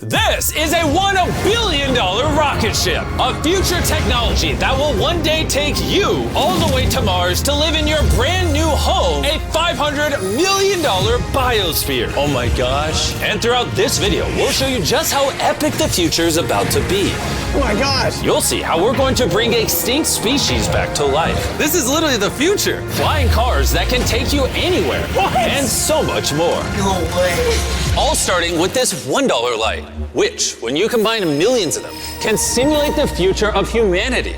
This is a $1 billion rocket ship, a future technology that will one day take you all the way to Mars to live in your brand new home, a $500 million biosphere. Oh my gosh. And throughout this video, we'll show you just how epic the future is about to be. Oh my gosh. You'll see how we're going to bring extinct species back to life. This is literally the future. Flying cars that can take you anywhere. What? And so much more. No way. All starting with this $1 light, which, when you combine millions of them, can simulate the future of humanity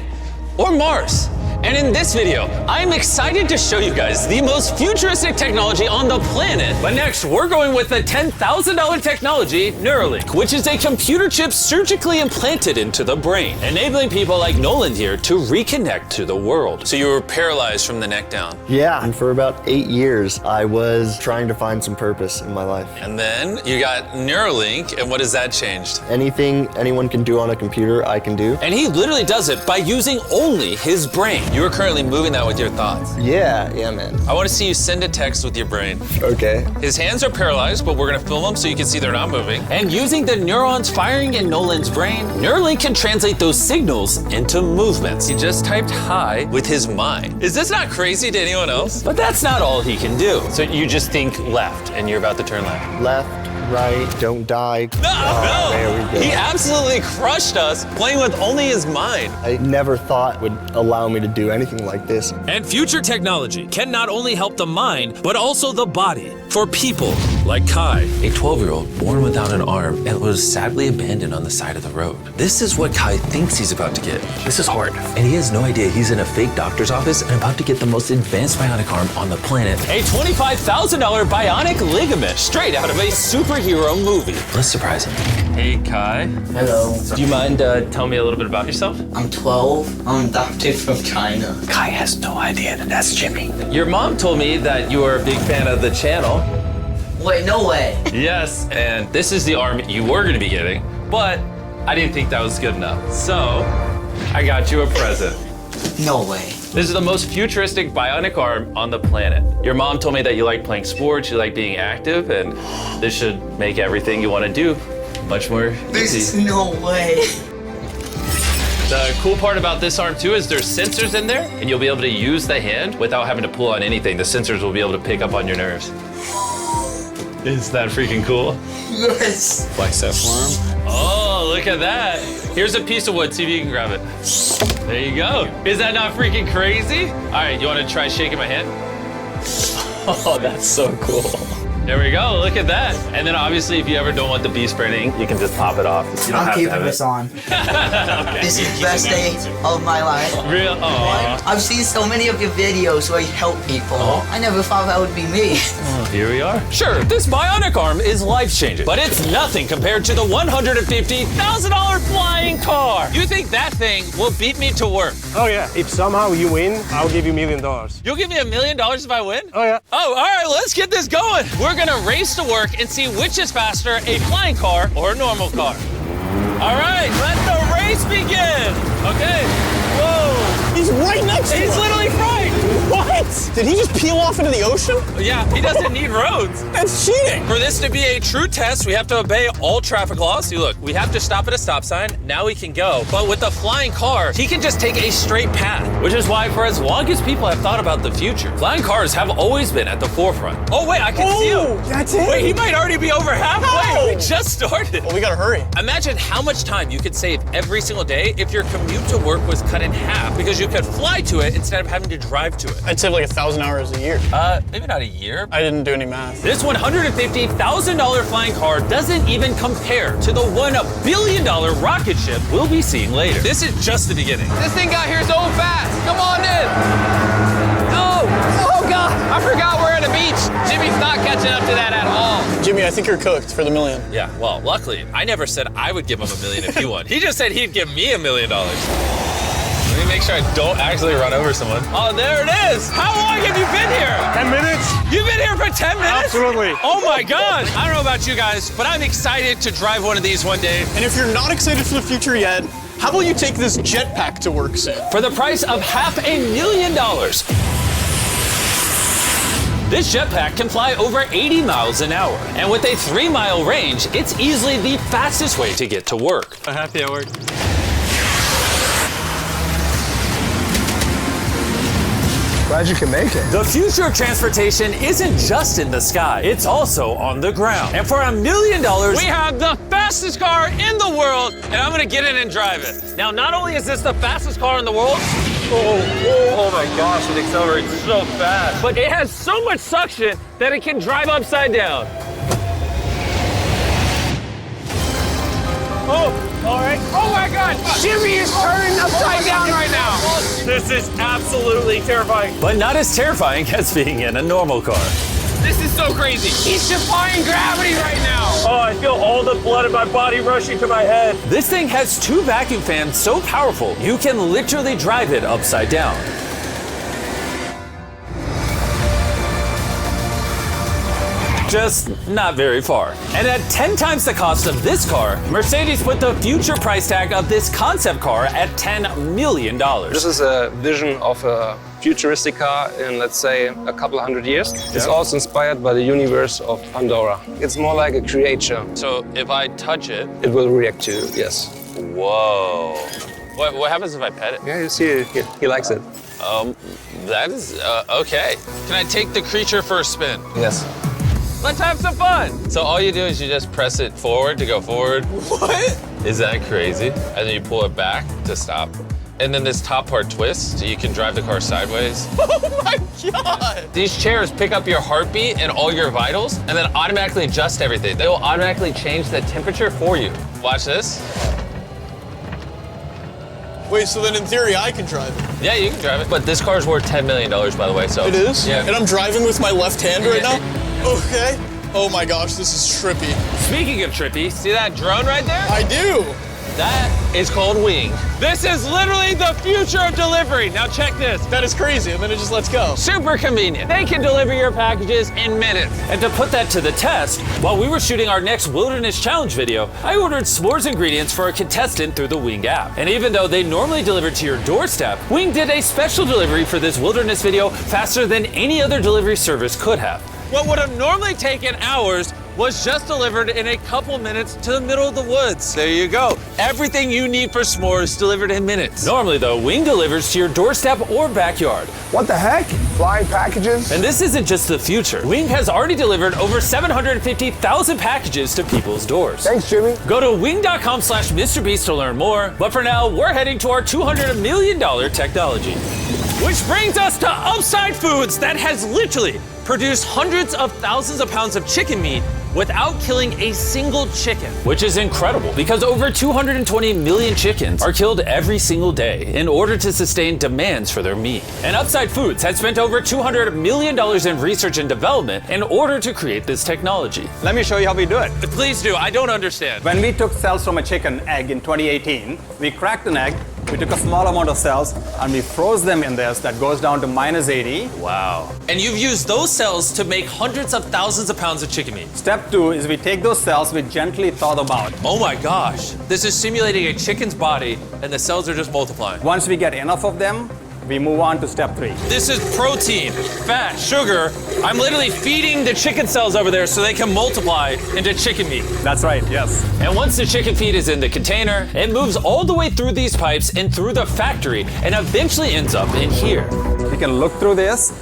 or Mars. And in this video, I'm excited to show you guys the most futuristic technology on the planet. But next, we're going with the $10,000 technology, Neuralink, which is a computer chip surgically implanted into the brain, enabling people like Nolan here to reconnect to the world. So you were paralyzed from the neck down. Yeah, and for about 8 years, I was trying to find some purpose in my life. And then you got Neuralink, and what has that changed? Anything anyone can do on a computer, I can do. And he literally does it by using only his brain. You are currently moving that with your thoughts. Yeah, man. I want to see you send a text with your brain. Okay. His hands are paralyzed, but we're going to film them so you can see they're not moving. And using the neurons firing in Nolan's brain, Neuralink can translate those signals into movements. He just typed hi with his mind. Is this not crazy to anyone else? But that's not all he can do. So you just think left, and you're about to turn left. Left, right, don't die. No! There we go. He absolutely crushed us playing with only his mind. I never thought would allow me to do anything like this. And future technology can not only help the mind, but also the body for people like Kai, a 12-year-old born without an arm and was sadly abandoned on the side of the road. This is what Kai thinks he's about to get. This is hard. And he has no idea he's in a fake doctor's office and about to get the most advanced bionic arm on the planet. A $25,000 bionic ligament straight out of a superhero movie. Let's surprise him. Hey, Kai. Hello. Do you mind telling me a little bit about yourself? I'm 12. I'm adopted from China. Kai has no idea that that's Jimmy. Your mom told me that you are a big fan of the channel. Wait, no way. Yes, and this is the arm you were gonna be getting, but I didn't think that was good enough. So, I got you a present. No way. This is the most futuristic bionic arm on the planet. Your mom told me that you like playing sports, you like being active, and this should make everything you wanna do much more This easy. is no way. The cool part about this arm too is there's sensors in there, and you'll be able to use the hand without having to pull on anything. The sensors will be able to pick up on your nerves. Is that freaking cool? Yes. Flex that for him. Oh, look at that. Here's a piece of wood. See if you can grab it. There you go. Is that not freaking crazy? All right, you want to try shaking my hand? Oh, that's so cool. There we go. Look at that. And then obviously, if you ever don't want the bee spreading, you can just pop it off. You don't I'm have to keeping have this it. on. Okay. This is the best day of my life. Real? Oh. I've seen so many of your videos where you help people. I never thought that would be me. Here we are. Sure, this bionic arm is life-changing, but it's nothing compared to the $150,000 flying car. You think that thing will beat me to work? Oh yeah, if somehow you win, I'll give you $1 million. You'll give me $1 million if I win? Oh yeah. Oh, all right, let's get this going. We're gonna race to work and see which is faster, a flying car or a normal car. All right, let the race begin. Okay, whoa. He's right next to He's us. literally right. What? Did he just peel off into the ocean? Yeah, he doesn't need roads. That's cheating. For this to be a true test, we have to obey all traffic laws. See, look, we have to stop at a stop sign. Now we can go. But with the flying car, he can just take a straight path, which is why for as long as people have thought about the future, flying cars have always been at the forefront. Oh, wait, I can see him. That's it. Wait, he might already be over halfway. We just started. Well, we gotta hurry. Imagine how much time you could save every single day if your commute to work was cut in half because you could fly to it instead of having to drive to it. I'd save like 1,000 hours a year. Maybe not a year. I didn't do any math. This $150,000 flying car doesn't even compare to the $1 billion rocket ship we'll be seeing later. This is just the beginning. This thing got here so fast. Come on in. Oh God. I forgot we're at a beach. Jimmy's not catching up to that at all. Jimmy, I think you're cooked for the $1 million. Yeah, well, luckily, I never said I would give him $1 million if he won. He just said he'd give me $1 million. Let me make sure I don't actually run over someone. Oh, there it is. How long have you been here? 10 minutes? You've been here for 10 minutes? Absolutely. Oh my God. I don't know about you guys, but I'm excited to drive one of these one day. And if you're not excited for the future yet, how about you take this jetpack to work soon? For the price of $500,000. This jetpack can fly over 80 miles an hour. And with a 3-mile range, it's easily the fastest way to get to work. I'm happy it worked. Glad you can make it. The future of transportation isn't just in the sky, it's also on the ground. And for $1 million, We have the fastest car in the world, and I'm gonna get in and drive it. Now, not only is this the fastest car in the world, oh my gosh, it accelerates so fast. But it has so much suction that it can drive upside down. Oh, all right. Oh my God, Jimmy is turning upside down right now. This is absolutely terrifying. but not as terrifying as being in a normal car. This is so crazy. He's defying gravity right now. Oh, I feel all the blood in my body rushing to my head. This thing has 2 vacuum fans so powerful, you can literally drive it upside down. Just not very far. And at 10 times the cost of this car, Mercedes put the future price tag of this concept car at $10 million. This is a vision of a futuristic car in, let's say, a couple hundred years. It's also inspired by the universe of Pandora. It's more like a creature. So if I touch it, It will react to you, yes. whoa. What happens if I pet it? Yeah, you see, he likes it. That is, okay. Can I take the creature for a spin? Yes. Let's have some fun. So all you do is you just press it forward to go forward. What? Is that crazy? And then you pull it back to stop. And then this top part twists, so you can drive the car sideways. Oh my God. These chairs pick up your heartbeat and all your vitals, and then automatically adjust everything. They will automatically change the temperature for you. Watch this. Wait, so then in theory I can drive it? Yeah, you can drive it. But this car's worth $10 million, by the way, so. It is? Yeah. And I'm driving with my left hand right Yeah. now? Okay. Oh my gosh, this is trippy. Speaking of trippy, see that drone right there? I do. That is called Wing. This is literally the future of delivery. Now check this. That is crazy, and then it just lets go. Super convenient. They can deliver your packages in minutes. And to put that to the test, while we were shooting our next Wilderness Challenge video, I ordered s'mores ingredients for a contestant through the Wing app. And even though they normally deliver to your doorstep, Wing did a special delivery for this wilderness video faster than any other delivery service could have. What would have normally taken hours was just delivered in a couple minutes to the middle of the woods. There you go. Everything you need for s'mores delivered in minutes. Normally though, Wing delivers to your doorstep or backyard. What the heck? Flying packages? And this isn't just the future. Wing has already delivered over 750,000 packages to people's doors. Thanks, Jimmy. Go to wing.com/MrBeast to learn more. But for now, we're heading to our $200 million technology. Which brings us to Upside Foods that has literally produced hundreds of thousands of pounds of chicken meat without killing a single chicken. Which is incredible because over 220 million chickens are killed every single day in order to sustain demands for their meat. And Upside Foods has spent over $200 million in research and development in order to create this technology. Let me show you how we do it. Please do, I don't understand. When we took cells from a chicken egg in 2018, we cracked an egg, we took a small amount of cells, and we froze them in this that goes down to -80. Wow. And you've used those cells to make hundreds of thousands of pounds of chicken meat. Step 2 is we take those cells, we gently thaw them out. Oh my gosh. This is simulating a chicken's body and the cells are just multiplying. Once we get enough of them, we move on to step 3. This is protein, fat, sugar. I'm literally feeding the chicken cells over there so they can multiply into chicken meat. That's right, yes. And once the chicken feed is in the container, it moves all the way through these pipes and through the factory and eventually ends up in here. You can look through this.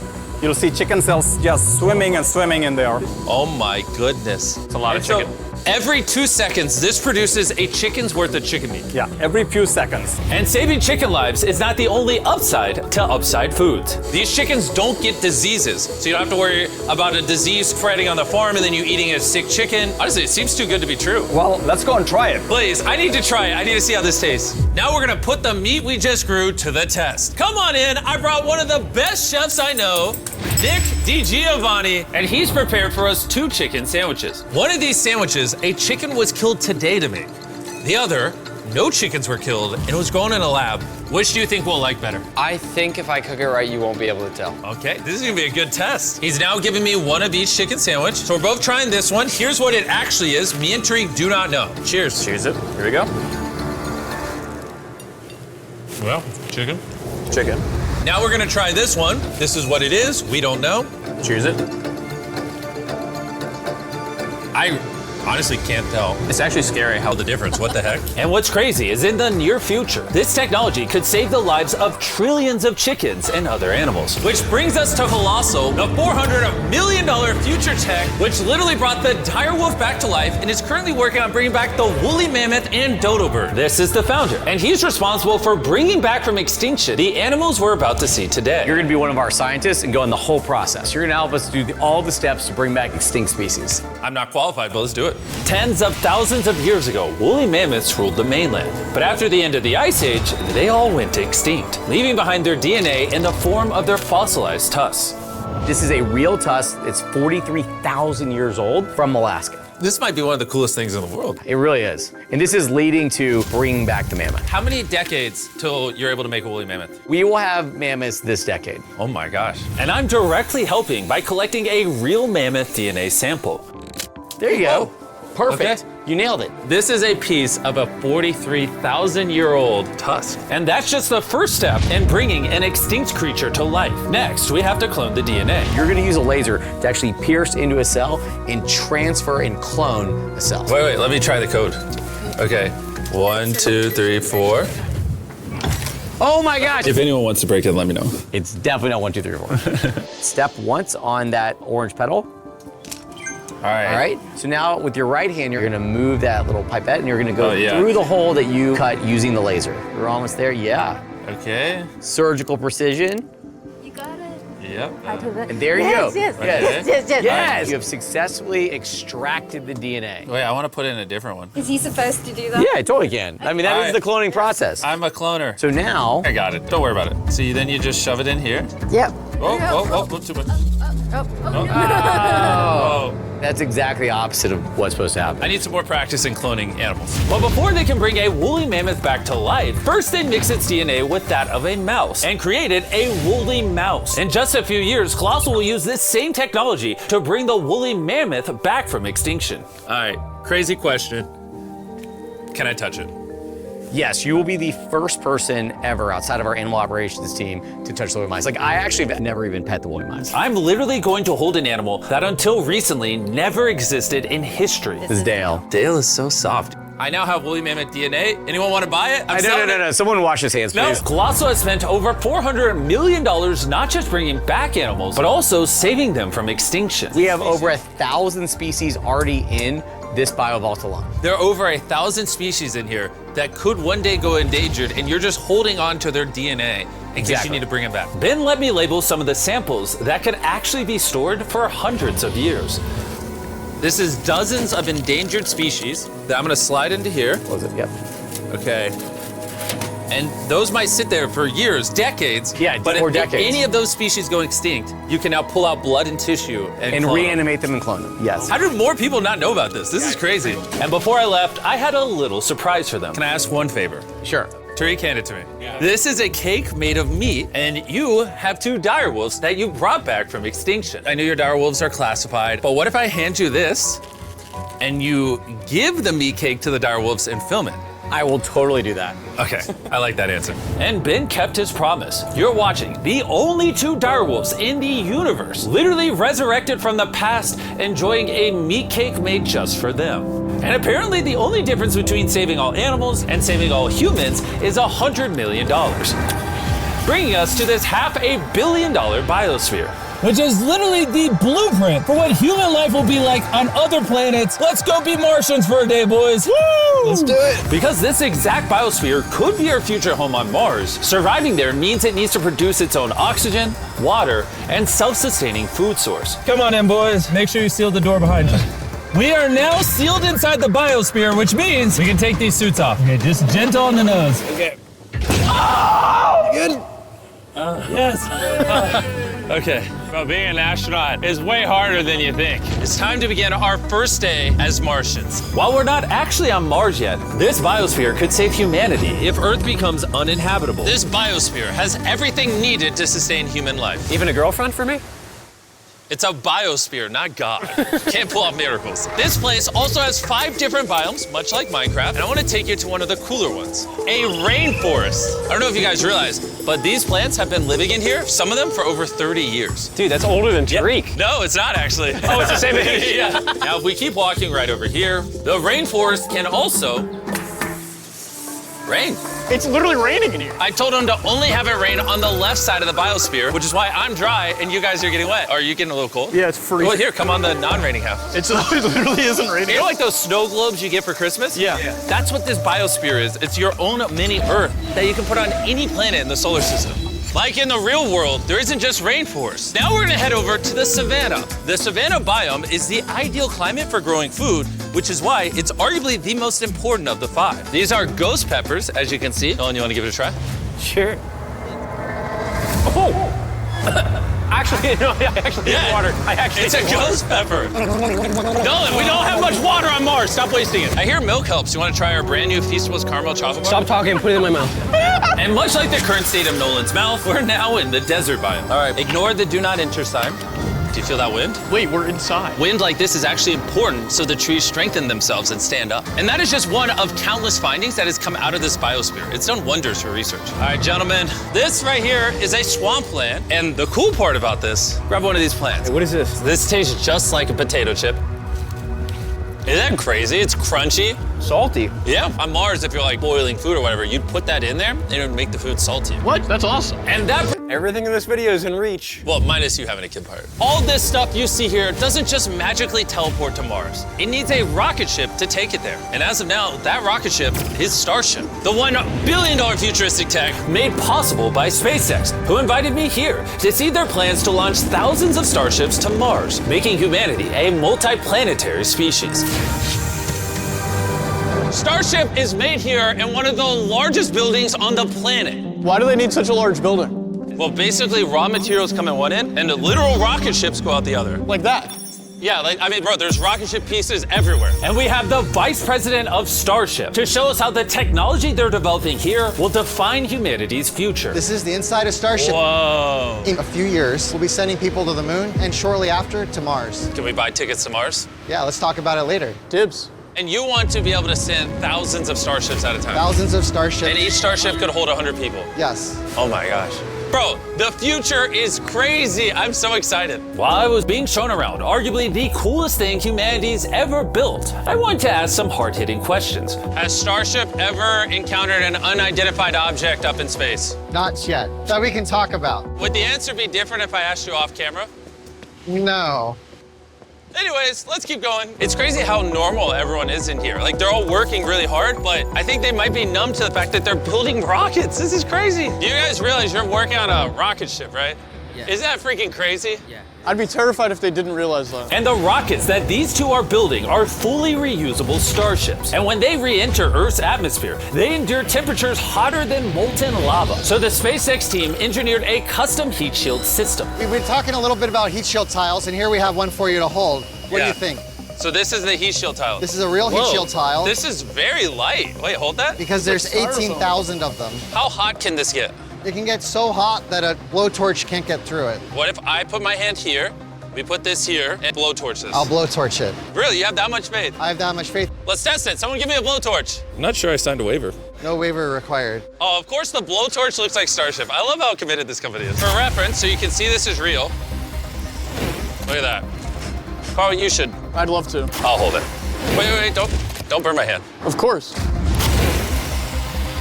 You'll see chicken cells just swimming and swimming in there. Oh my goodness. It's a lot of chicken. Every 2 seconds, this produces a chicken's worth of chicken meat. Yeah, every few seconds. And saving chicken lives is not the only upside to Upside Foods. These chickens don't get diseases, so you don't have to worry about a disease spreading on the farm and then you eating a sick chicken. Honestly, it seems too good to be true. Well, let's go and try it. Please, I need to try it. I need to see how this tastes. Now we're gonna put the meat we just grew to the test. Come on in, I brought one of the best chefs I know, Nick DiGiovanni, and he's prepared for us 2 chicken sandwiches. One of these sandwiches, a chicken was killed today to make. The other, no chickens were killed and it was grown in a lab. Which do you think we'll like better? I think if I cook it right, you won't be able to tell. Okay, this is gonna be a good test. He's now giving me one of each chicken sandwich. So we're both trying this one. Here's what it actually is. Me and Tariq do not know. Cheers. Cheers it. Here we go. Well, chicken. Chicken. Now we're gonna try this one. This is what it is. We don't know. Cheers it. I honestly can't tell. It's actually scary how the difference. What the heck? And what's crazy is in the near future, this technology could save the lives of trillions of chickens and other animals. Which brings us to Colossal, the $400 million future tech, which literally brought the direwolf back to life and is currently working on bringing back the woolly mammoth and dodo bird. This is the founder, and he's responsible for bringing back from extinction the animals we're about to see today. You're gonna be one of our scientists and go in the whole process. You're gonna help us do all the steps to bring back extinct species. I'm not qualified, but let's do it. Tens of thousands of years ago, woolly mammoths ruled the mainland. But after the end of the Ice Age, they all went extinct, leaving behind their DNA in the form of their fossilized tusks. This is a real tusk. It's 43,000 years old from Alaska. This might be one of the coolest things in the world. It really is. And this is leading to bringing back the mammoth. How many decades till you're able to make a woolly mammoth? We will have mammoths this decade. Oh my gosh. And I'm directly helping by collecting a real mammoth DNA sample. There you go. Perfect. Okay. You nailed it. This is a piece of a 43,000-year-old tusk. And that's just the first step in bringing an extinct creature to life. Next, we have to clone the DNA. You're gonna use a laser to actually pierce into a cell and transfer and clone a cell. Wait, let me try the code. Okay, 1, 2, 3, 4. Oh my gosh. If anyone wants to break it, let me know. It's definitely not 1, 2, 3, or 4. Step once on that orange petal. All right. So now with your right hand, you're gonna move that little pipette and you're gonna go through the hole that you cut using the laser. You're almost there, yeah. Okay. Surgical precision. You got it. Yep. And there you go. Yes. You have successfully extracted the DNA. Wait, I want to put in a different one. Is he supposed to do that? Yeah, I totally can. I mean, that is the cloning process. I'm a cloner. So now, I got it. Don't worry about it. See, then you just shove it in here. Yep. Oh, too much. that's exactly opposite of what's supposed to happen. I need some more practice in cloning animals. But before they can bring a woolly mammoth back to life, first they mix its DNA with that of a mouse and created a woolly mouse. In just a few years, Colossal will use this same technology to bring the woolly mammoth back from extinction. All right, crazy question. Can I touch it? Yes, you will be the first person ever outside of our animal operations team to touch the woolly mice. Like, I actually have never even pet the woolly mice. I'm literally going to hold an animal that until recently never existed in history. This is Dale. Dale is so soft. I now have woolly mammoth DNA. Anyone want to buy it? No. Someone wash his hands, please. Colossal has spent over $400 million not just bringing back animals, but also saving them from extinction. We have over 1,000 species already in this biovault alone. There are over 1,000 species in here that could one day go endangered, and you're just holding on to their DNA in case you need to bring them back. Then let me label some of the samples that could actually be stored for hundreds of years. This is dozens of endangered species that I'm gonna slide into here. Close it, yep. Okay. And those might sit there for years, decades. Yeah, but or if decades. any of those species go extinct, you can now pull out blood and tissue and clone them. Reanimate them and clone them, yes. How do more people not know about this? This is crazy. And before I left, I had a little surprise for them. Can I ask one favor? Sure. Tariq, hand it to me. This is a cake made of meat, and you have 2 direwolves that you brought back from extinction. I know your direwolves are classified, but what if I hand you this, and you give the meat cake to the direwolves and film it? I will totally do that. Okay, I like that answer. And Ben kept his promise. You're watching the only 2 direwolves in the universe, literally resurrected from the past, enjoying a meat cake made just for them. And apparently the only difference between saving all animals and saving all humans is $100 million. Bringing us to this $500 million biosphere. Which is literally the blueprint for what human life will be like on other planets. Let's go be Martians for a day, boys. Woo! Let's do it. Because this exact biosphere could be our future home on Mars, surviving there means it needs to produce its own oxygen, water, and self-sustaining food source. Come on in, boys. Make sure you seal the door behind you. We are now sealed inside the biosphere, which means we can take these suits off. Okay, just gentle on the nose. Okay. Oh! Good. Yes. Okay. Bro, being an astronaut is way harder than you think. It's time to begin our first day as Martians. While we're not actually on Mars yet, this biosphere could save humanity if Earth becomes uninhabitable. This biosphere has everything needed to sustain human life. Even a girlfriend for me? It's a biosphere, not God. Can't pull off miracles. This place also has 5 different biomes, much like Minecraft, and I want to take you to one of the cooler ones, a rainforest. I don't know if you guys realize, but these plants have been living in here, some of them for over 30 years. Dude, that's older than Tariq. Yeah. No, it's not actually. Oh, it's the same age? Yeah. Now, if we keep walking right over here, the rainforest can also rain. It's literally raining in here. I told him to only have it rain on the left side of the biosphere, which is why I'm dry and you guys are getting wet. Are you getting a little cold? Yeah, it's freezing. Well, here, come on the non-raining half. It literally isn't raining. You know like those snow globes you get for Christmas? Yeah. That's what this biosphere is. It's your own mini Earth that you can put on any planet in the solar system. Like in the real world, there isn't just rainforests. Now we're gonna head over to the savanna. The savanna biome is the ideal climate for growing food, which is why it's arguably the most important of the 5. These are ghost peppers, as you can see. Nolan, you wanna give it a try? Sure. Oh! Actually, no, I actually need water. It's a ghost pepper. Nolan, we don't have much water on Mars. Stop wasting it. I hear milk helps. You want to try our brand new Feastables caramel chocolate bar? Stop talking and put it in my mouth. And much like the current state of Nolan's mouth, we're now in the desert biome. All right, ignore the do not enter sign. Do you feel that wind? Wait, we're inside. Wind like this is actually important so the trees strengthen themselves and stand up. And that is just one of countless findings that has come out of this biosphere. It's done wonders for research. All right, gentlemen, this right here is a swampland. And the cool part about this, grab one of these plants. Hey, what is this? This tastes just like a potato chip. Isn't that crazy? It's crunchy. Salty. Yeah. On Mars, if you're like boiling food or whatever, you'd put that in there and it would make the food salty. What? That's awesome. And that... Everything in this video is in reach. Well, minus you having a kid part. All this stuff you see here doesn't just magically teleport to Mars. It needs a rocket ship to take it there. And as of now, that rocket ship is Starship. The $1 billion futuristic tech made possible by SpaceX, who invited me here to see their plans to launch thousands of starships to Mars, making humanity a multi-planetary species. Starship is made here in one of the largest buildings on the planet. Why do they need such a large building? Well, basically, raw materials come in one end, and the literal rocket ships go out the other. Like that? Yeah, bro, there's rocket ship pieces everywhere. And we have the vice president of Starship to show us how the technology they're developing here will define humanity's future. This is the inside of Starship. Whoa. In a few years, we'll be sending people to the moon, and shortly after, to Mars. Can we buy tickets to Mars? Yeah, let's talk about it later. Dibs. And you want to be able to send thousands of starships at a time. Thousands of starships. And each starship could hold 100 people. Yes. Oh my gosh. Bro, the future is crazy. I'm so excited. While I was being shown around, arguably the coolest thing humanity's ever built, I wanted to ask some hard-hitting questions. Has Starship ever encountered an unidentified object up in space? Not yet. That we can talk about. Would the answer be different if I asked you off camera? No. Anyways, let's keep going. It's crazy how normal everyone is in here. Like, they're all working really hard, but I think they might be numb to the fact that they're building rockets. This is crazy. You guys realize you're working on a rocket ship, right? Yeah. Isn't that freaking crazy? Yeah. I'd be terrified if they didn't realize that. And the rockets that these two are building are fully reusable starships. And when they re-enter Earth's atmosphere, they endure temperatures hotter than molten lava. So the SpaceX team engineered a custom heat shield system. We've been talking a little bit about heat shield tiles, and here we have one for you to hold. What do you think? So this is the heat shield tile. This is a real heat shield tile. This is very light. Wait, hold that. Because there's 18,000 of them. How hot can this get? It can get so hot that a blowtorch can't get through it. What if I put my hand here, we put this here, and blowtorch this? I'll blowtorch it. Really? You have that much faith? I have that much faith. Let's test it. Someone give me a blowtorch. I'm not sure I signed a waiver. No waiver required. Oh, of course the blowtorch looks like Starship. I love how committed this company is. For reference, so you can see this is real. Look at that. Carl, you should. I'd love to. I'll hold it. Wait, don't burn my hand. Of course.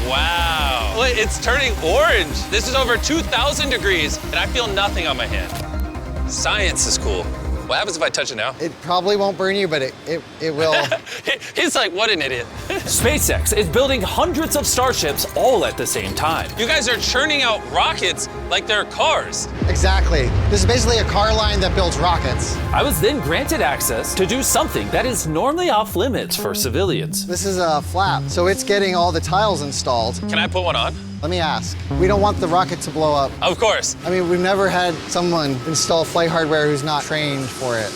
Wow. Wait, it's turning orange. This is over 2,000 degrees, and I feel nothing on my hand. Science is cool. What happens if I touch it now? It probably won't burn you, but it will. He's like, what an idiot. SpaceX is building hundreds of starships all at the same time. You guys are churning out rockets like they're cars. Exactly. This is basically a car line that builds rockets. I was then granted access to do something that is normally off limits for civilians. This is a flap, so it's getting all the tiles installed. Can I put one on? Let me ask. We don't want the rocket to blow up. Of course. I mean, we've never had someone install flight hardware who's not trained for it.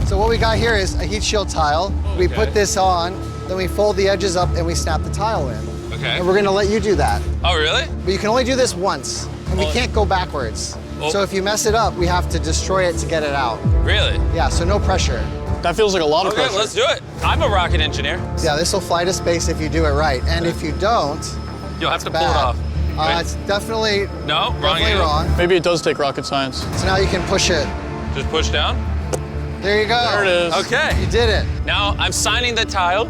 So what we got here is a heat shield tile. Okay. We put this on, then we fold the edges up and we snap the tile in. Okay. And we're gonna let you do that. Oh, really? But you can only do this once, and we can't go backwards. So if you mess it up, we have to destroy it to get it out. Really? Yeah, so no pressure. That feels like a lot of Okay, pressure. let's do it. I'm a rocket engineer. Yeah, this will fly to space if you do it right. And if you don't, You'll have to pull bad. it off. Right? It's definitely, No, wrong definitely angle. wrong. Maybe it does take rocket science. So now you can push it. Just push down. There you go. There it is. Okay. You did it. Now I'm signing the tile.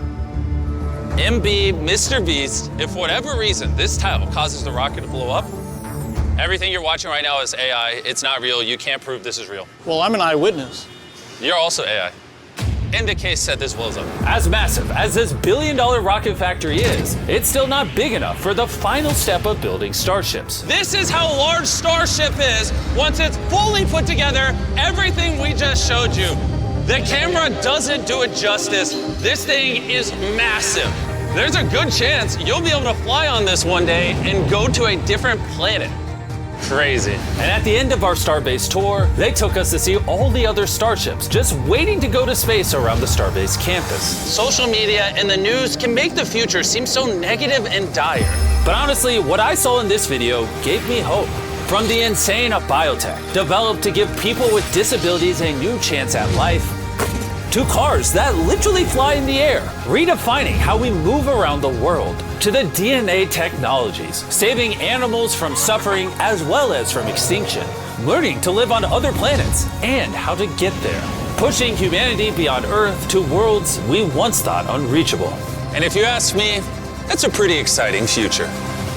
MB, Mr. Beast, if for whatever reason this tile causes the rocket to blow up, everything you're watching right now is AI. It's not real. You can't prove this is real. Well, I'm an eyewitness. You're also AI. In the case that this blows up. As massive as this billion-dollar rocket factory is, it's still not big enough for the final step of building starships. This is how large Starship is once it's fully put together, everything we just showed you. The camera doesn't do it justice. This thing is massive. There's a good chance you'll be able to fly on this one day and go to a different planet. Crazy. And at the end of our Starbase tour, they took us to see all the other starships just waiting to go to space around the Starbase campus. Social media and the news can make the future seem so negative and dire. But honestly, what I saw in this video gave me hope. From the insane of biotech, developed to give people with disabilities a new chance at life, to cars that literally fly in the air, redefining how we move around the world, to the DNA technologies, saving animals from suffering as well as from extinction, learning to live on other planets, and how to get there, pushing humanity beyond Earth to worlds we once thought unreachable. And if you ask me, that's a pretty exciting future.